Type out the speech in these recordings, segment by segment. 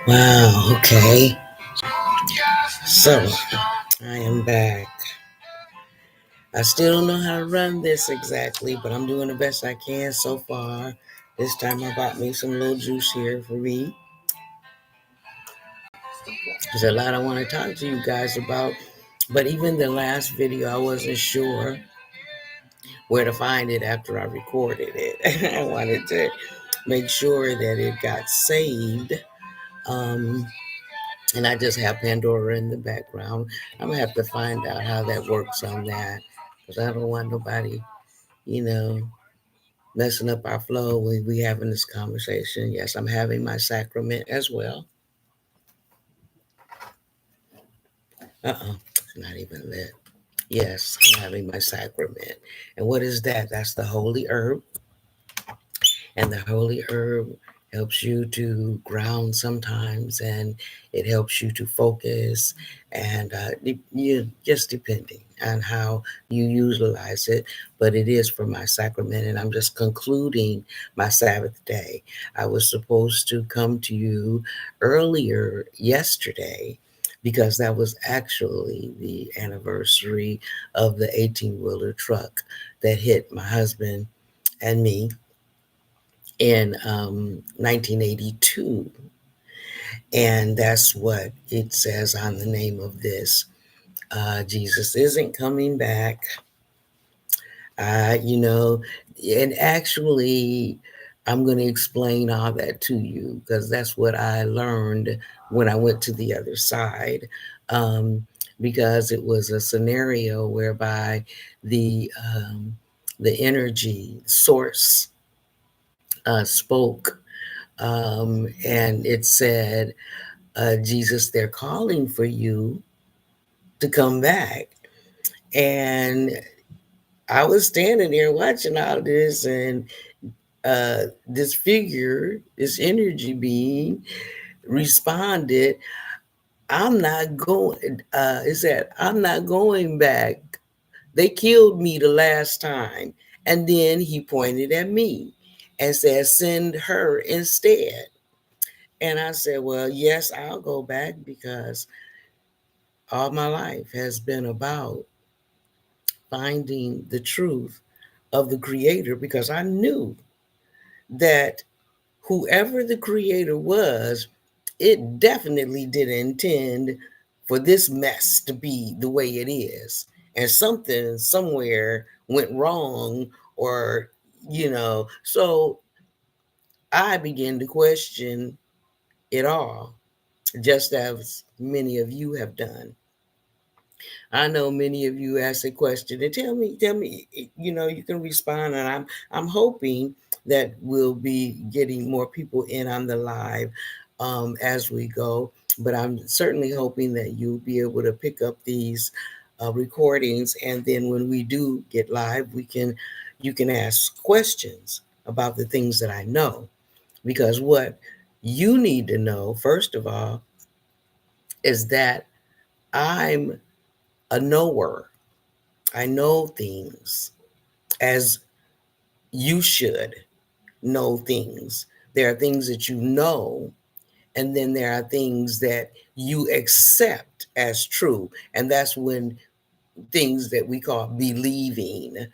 Wow, okay. So, I am back. I still don't know how to run this exactly, but I'm doing the best I can so far. This time I bought me some little juice here for me. There's a lot I want to talk to you guys about, but even the last video, I wasn't sure where to find it after I recorded it. I wanted to make sure that it got saved. Um, and I just have Pandora in the background. I'm gonna have to find out how that works on that because I don't want nobody, you know, messing up our flow when we having this conversation. Yes, I'm having my sacrament as well. It's not even lit. Yes, I'm having my sacrament. And what is that? That's the holy herb. And the holy herb helps you to ground sometimes, and it helps you to focus, and you just depending on how you utilize it. But it is for my sacrament, and I'm just concluding my Sabbath day. I was supposed to come to you earlier yesterday because that was actually the anniversary of the 18-wheeler truck that hit my husband and me in 1982. And that's what it says on the name of this. Jesus isn't coming back. You know, and actually, I'm going to explain all that to you because that's what I learned when I went to the other side. Because it was a scenario whereby the energy source spoke, and it said, Jesus, they're calling for you to come back. And I was standing there watching all this, and this figure, this energy being, responded, I'm not going, it said, I'm not going back. They killed me the last time. And then he pointed at me and said, send her instead. And I said, well, yes, I'll go back because all my life has been about finding the truth of the creator, because I knew that whoever the creator was, it definitely didn't intend for this mess to be the way it is. And something somewhere went wrong, or, so I began to question it all, just as many of you have done. I know many of you ask a question and tell me, you can respond, and I'm hoping that we'll be getting more people in on the live as we go. But I'm certainly hoping that you'll be able to pick up these recordings, and then when we do get live, you can ask questions about the things that I know, because what you need to know first of all is that I'm a knower. I know things as you should know things. There are things that you know, and then there are things that you accept as true. And that's when things that we call believing.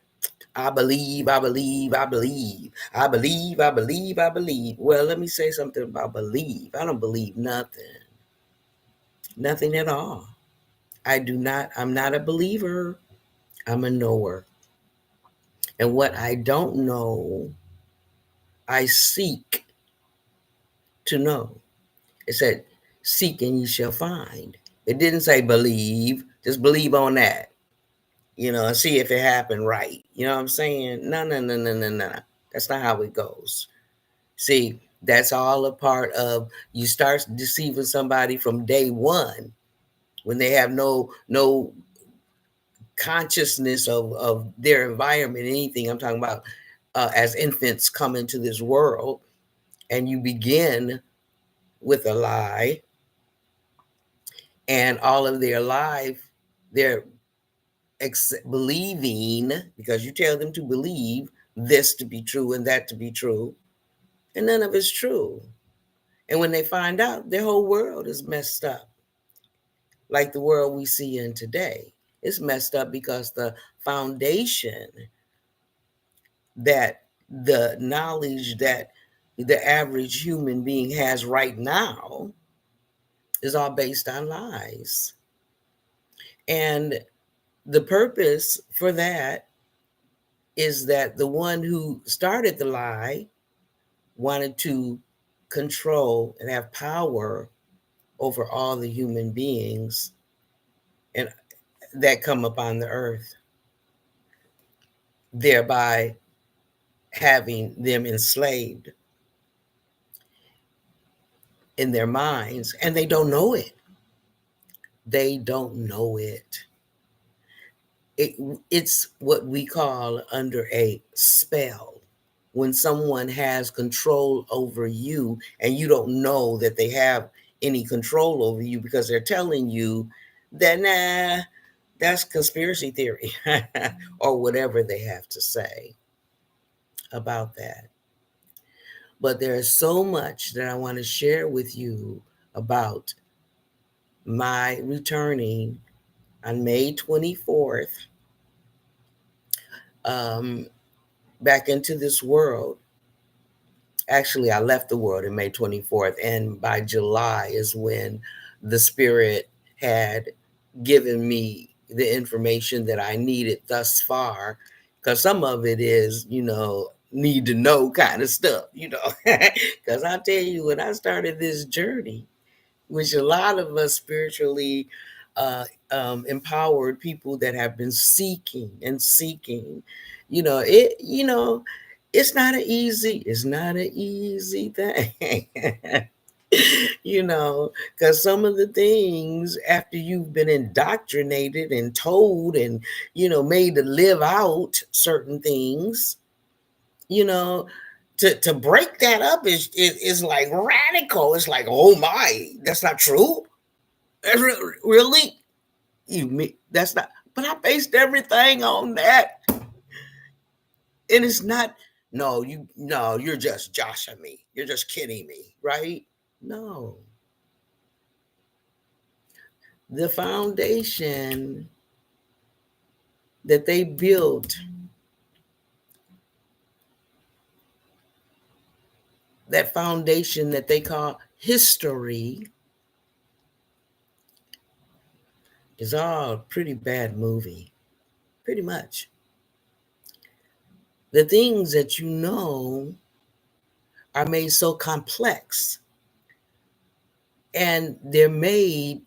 I believe, I believe, I believe. I believe, I believe, I believe. Well, let me say something about believe. I don't believe nothing. Nothing at all. I'm not a believer. I'm a knower. And what I don't know, I seek to know. It said, seek and you shall find. It didn't say believe, just believe on that, and see if it happened right. You know what I'm saying? No, no, no, no, no, no. That's not how it goes. See, that's all a part of, you start deceiving somebody from day one when they have no consciousness of their environment, anything. I'm talking about as infants come into this world, and you begin with a lie, and all of their life they're believing, because you tell them to believe this to be true and that to be true, and none of it's true. And when they find out, their whole world is messed up, like the world we see in today. It's messed up because the foundation that the knowledge that the average human being has right now is all based on lies. And the purpose for that is that the one who started the lie wanted to control and have power over all the human beings and that come upon the earth, thereby having them enslaved in their minds, and they don't know it. They don't know it. It's what we call under a spell. When someone has control over you and you don't know that they have any control over you because they're telling you that, nah, that's conspiracy theory or whatever they have to say about that. But there is so much that I want to share with you about my returning on May 24th back into this world. Actually, I left the world in May 24th, and by July is when the Spirit had given me the information that I needed thus far. Because some of it is, need to know kind of stuff, Because I tell you, when I started this journey, which a lot of us spiritually empowered people that have been seeking and seeking, it's not an easy thing. Because some of the things after you've been indoctrinated and told and made to live out certain things, you know to break that up is like radical. It's like, oh my, that's not true. Really, that's not. But I based everything on that, and it's not. No, you're just joshing me. You're just kidding me, right? No, the foundation that they built, that foundation that they call history, is all a pretty bad movie, pretty much. The things that are made so complex, and they're made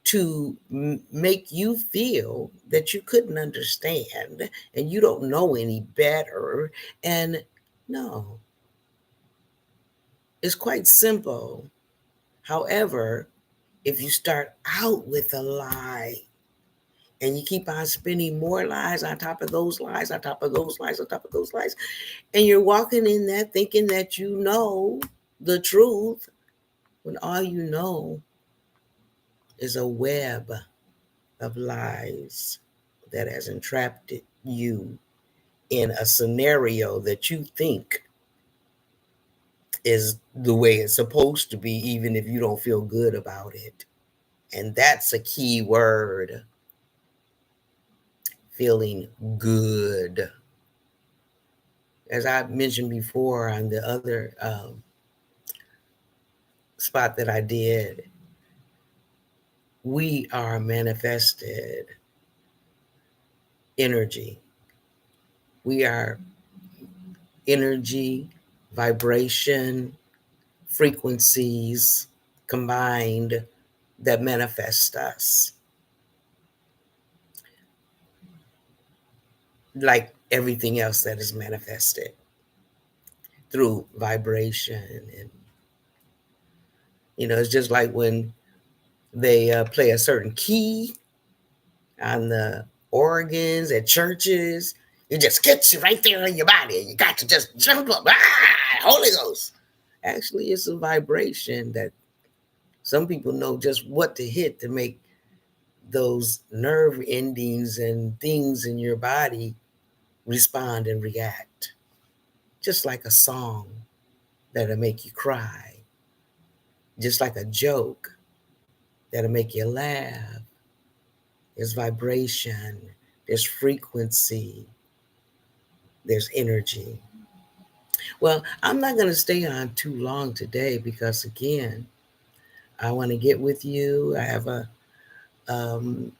to make you feel that you couldn't understand and you don't know any better. And no, it's quite simple. However, if you start out with a lie and you keep on spinning more lies on top of those lies, on top of those lies, on top of those lies, and you're walking in that thinking that you know the truth, when all you know is a web of lies that has entrapped you in a scenario that you think is the way it's supposed to be, even if you don't feel good about it. And that's a key word: feeling good. As I mentioned before on the other spot that I did, we are manifested energy. We are energy, vibration, frequencies combined that manifest us, like everything else that is manifested through vibration. And it's just like when they play a certain key on the organs at churches, it just gets you right there in your body and you got to just jump up. Holy Ghost. Actually, it's a vibration that some people know just what to hit to make those nerve endings and things in your body respond and react. Just like a song that'll make you cry, just like a joke that'll make you laugh. There's vibration, there's frequency, there's energy. Well, I'm not going to stay on too long today because, again, I want to get with you. I have um,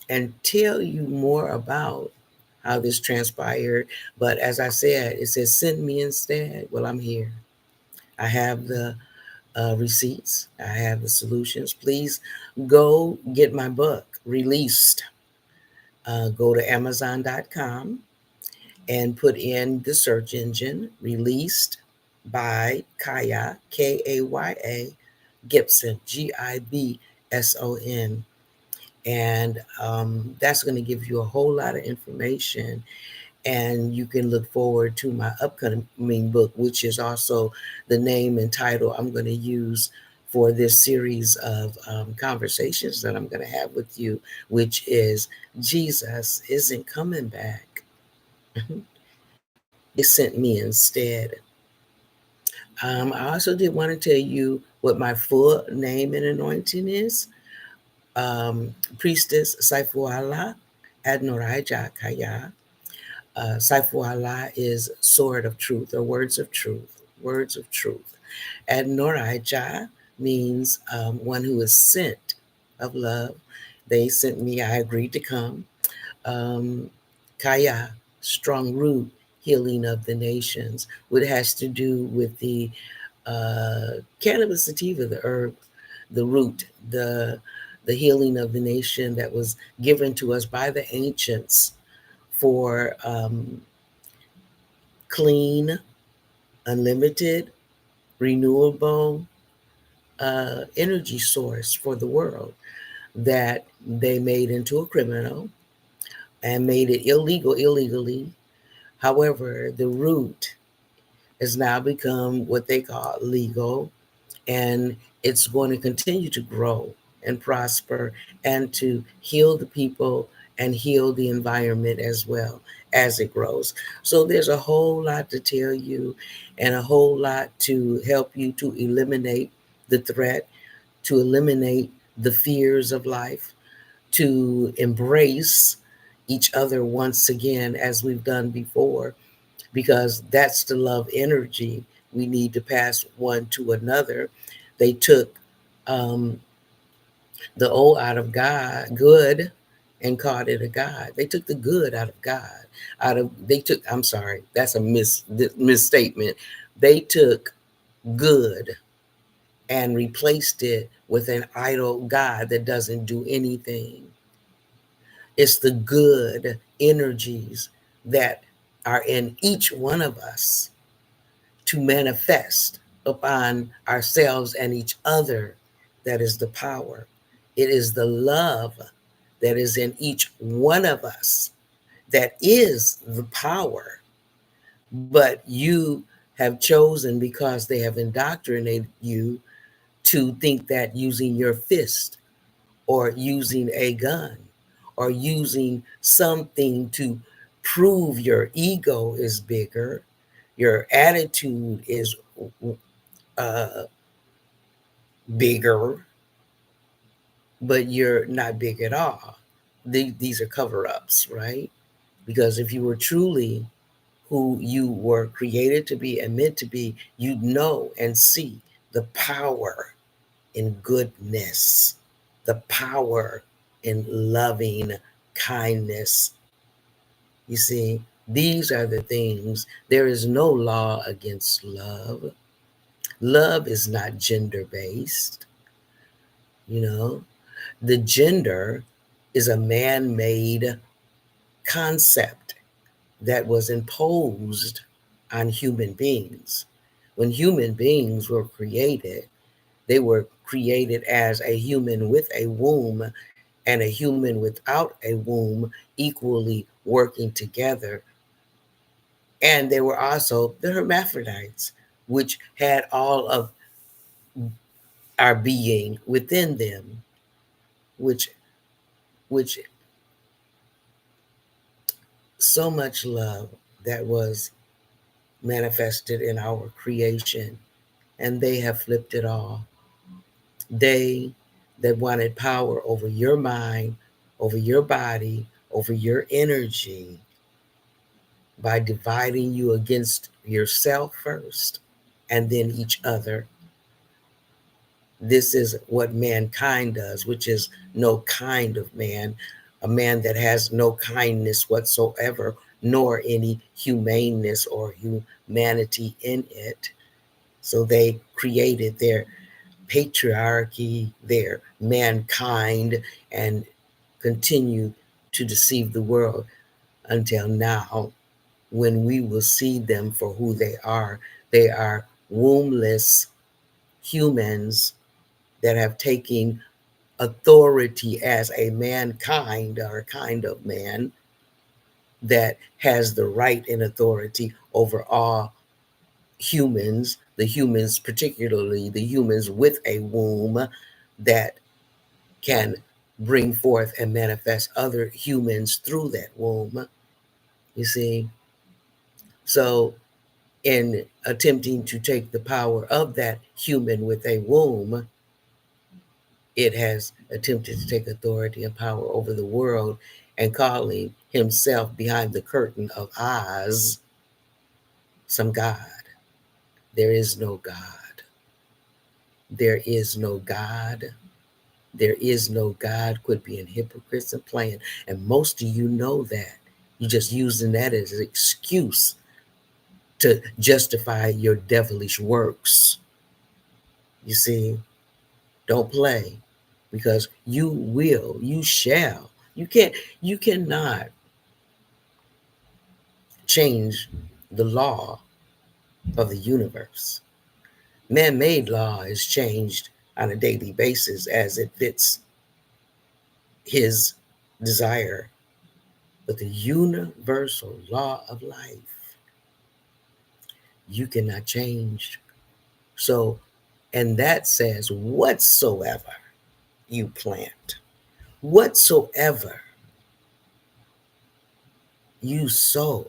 and tell you more about how this transpired. But as I said, it says, send me instead. Well, I'm here. I have the receipts, I have the solutions. Please go get my book released. Go to Amazon.com and put in the search engine released by Kaya, Kaya Gibson, Gibson. And that's going to give you a whole lot of information. And you can look forward to my upcoming book, which is also the name and title I'm going to use for this series of conversations that I'm going to have with you, which is Jesus Isn't Coming Back. They sent me instead. I also did want to tell you what my full name and anointing is. Priestess Saifuala Adnoraja Kaya. Saifuala is sword of truth or words of truth. Words of truth. Adnoraja means one who is sent of love. They sent me, I agreed to come. Kaya, strong root, healing of the nations, what has to do with the cannabis sativa, the herb, the root, the healing of the nation that was given to us by the ancients for clean, unlimited, renewable energy source for the world that they made into a criminal and made it illegal illegally. However, the root has now become what they call legal, and it's going to continue to grow and prosper and to heal the people and heal the environment as well as it grows. So there's a whole lot to tell you and a whole lot to help you to eliminate the threat, to eliminate the fears of life, to embrace each other once again as we've done before, because that's the love energy we need to pass one to another. They took um, the old out of God, good, and called it a God. They took the good out of God. I'm sorry, that's a misstatement. They took good and replaced it with an idol God that doesn't do anything. It's the good energies that are in each one of us to manifest upon ourselves and each other. That is the power. It is the love that is in each one of us that is the power. But you have chosen, because they have indoctrinated you, to think that using your fist or using a gun or using something to prove your ego is bigger, your attitude is uh, bigger, but you're not big at all. These are cover ups, right? Because if you were truly who you were created to be and meant to be, you'd know and see the power in goodness, the power in loving kindness. You see, these are the things. There is no law against love. Love is not gender based. You know, the gender is a man made concept that was imposed on human beings. When human beings were created, they were created as a human with a womb and a human without a womb equally working together. And they were also the hermaphrodites, which had all of our being within them, which which so much love that was manifested in our creation, and they have flipped it all. They that wanted power over your mind, over your body, over your energy by dividing you against yourself first and then each other. This is what mankind does, which is no kind of man, a man that has no kindness whatsoever, nor any humaneness or humanity in it. So they created their patriarchy, their mankind, and continue to deceive the world until now, when we will see them for who they are. They are wombless humans that have taken authority as a mankind or a kind of man that has the right and authority over all humans, the humans, particularly the humans with a womb that can bring forth and manifest other humans through that womb. You see? So, in attempting to take the power of that human with a womb, it has attempted to take authority and power over the world and calling himself behind the curtain of Oz some God. There is no God. There is no God. There is no God. Quit being hypocrites and playing. And most of you know that. You're just using that as an excuse to justify your devilish works. You see, don't play because you will, you shall. You cannot change the law of the universe. Man made law is changed on a daily basis as it fits his desire. But the universal law of life, you cannot change. So, and that says, whatsoever you plant, whatsoever you sow,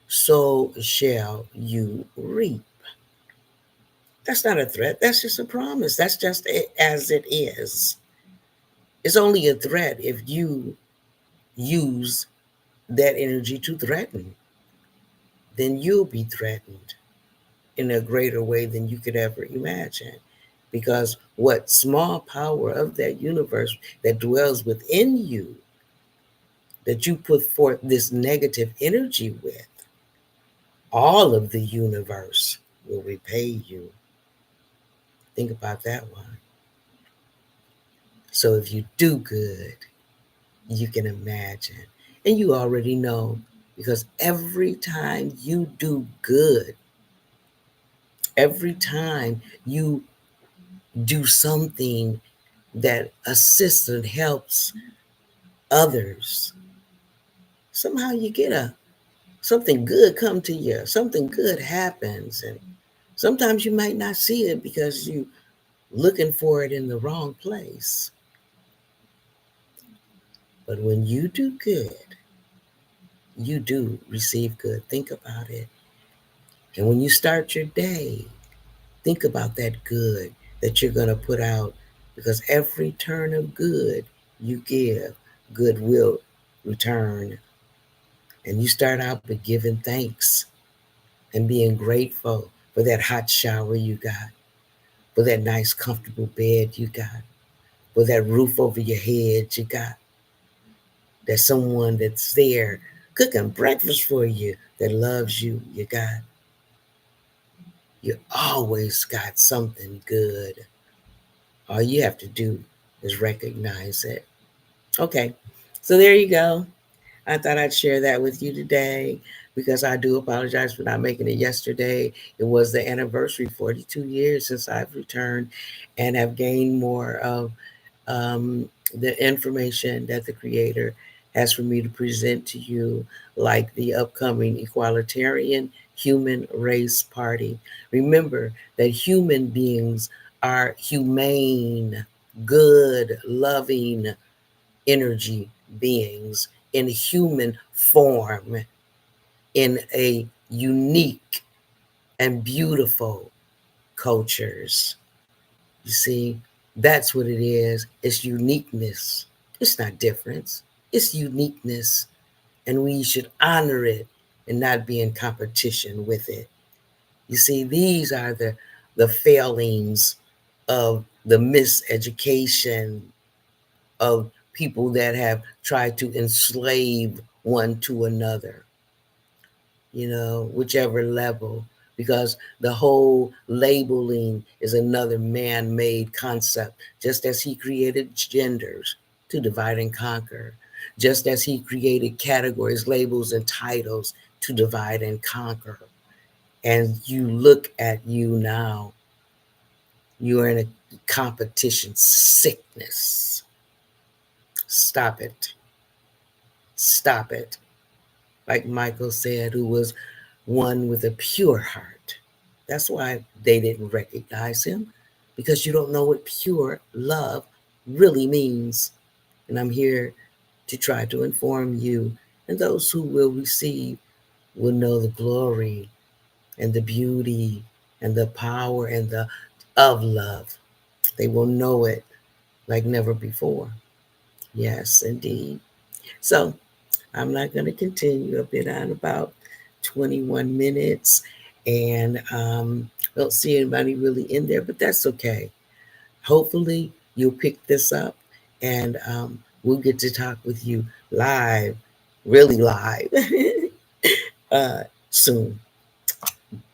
so shall you reap. That's not a threat. That's just a promise. That's just as it is. It's only a threat if you use that energy to threaten. Then you'll be threatened in a greater way than you could ever imagine. Because what small power of that universe that dwells within you, that you put forth this negative energy with, all of the universe will repay you. Think about that one. So if you do good, you can imagine. And you already know because every time you do good, every time you do something that assists and helps others, somehow you get a something good come to you, something good happens. And sometimes you might not see it because you looking for it in the wrong place. But when you do good, you do receive good. Think about it. And when you start your day, think about that good that you're going to put out because every turn of good you give, good will return. And you start out by giving thanks and being grateful for that hot shower you got, for that nice, comfortable bed you got, for that roof over your head you got, that someone that's there cooking breakfast for you that loves you, you got. You always got something good. All you have to do is recognize it. Okay, so there you go. I thought I'd share that with you today because I do apologize for not making it yesterday. It was the anniversary, 42 years since I've returned and have gained more of the information that the Creator has for me to present to you, like the upcoming Equalitarian Human Race Party. Remember that human beings are humane, good, loving energy beings in human form, in a unique and beautiful cultures. You see, that's what it is. It's uniqueness. It's not difference. It's uniqueness. And we should honor it and not be in competition with it. You see, these are the failings of the miseducation of people that have tried to enslave one to another, whichever level, because the whole labeling is another man made concept, just as he created genders to divide and conquer, just as he created categories, labels, and titles to divide and conquer. And you look at you now, you are in a competition sickness. Stop it. Stop it. Like Michael said, who was one with a pure heart. That's why they didn't recognize him, because you don't know what pure love really means. And I'm here to try to inform you, and those who will receive will know the glory and the beauty and the power and the of love. They will know it like never before. Yes, indeed. So I'm not going to continue. I've been on about 21 minutes, and don't see anybody really in there, but that's okay. Hopefully, you'll pick this up, and we'll get to talk with you live, really live, soon.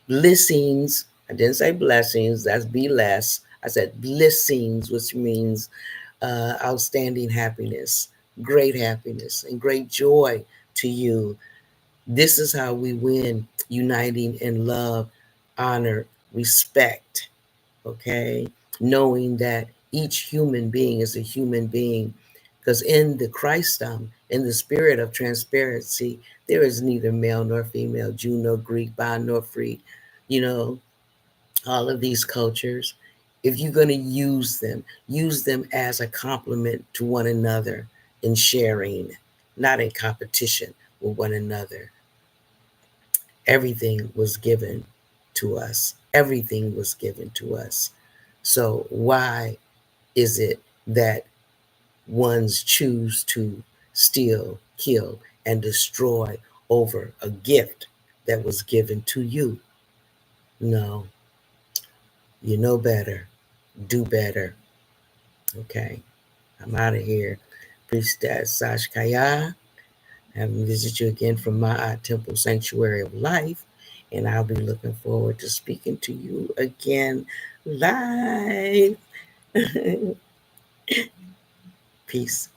Blessings. I didn't say blessings. That's be less. I said blessings, which means outstanding happiness, great happiness, and great joy to you. This is how we win, uniting in love, honor, respect, okay? Knowing that each human being is a human being. Because in the Christdom, in the spirit of transparency, there is neither male nor female, Jew nor Greek, bond nor free. You know, all of these cultures, if you're going to use them as a complement to one another in sharing, not in competition with one another. Everything was given to us. Everything was given to us. So why is it that ones choose to steal, kill, and destroy over a gift that was given to you? No, you know better. Do better. Okay, I'm out of here. Priestess Sash Kaya. Having visit you again from my Temple Sanctuary of Life. And I'll be looking forward to speaking to you again live. Peace.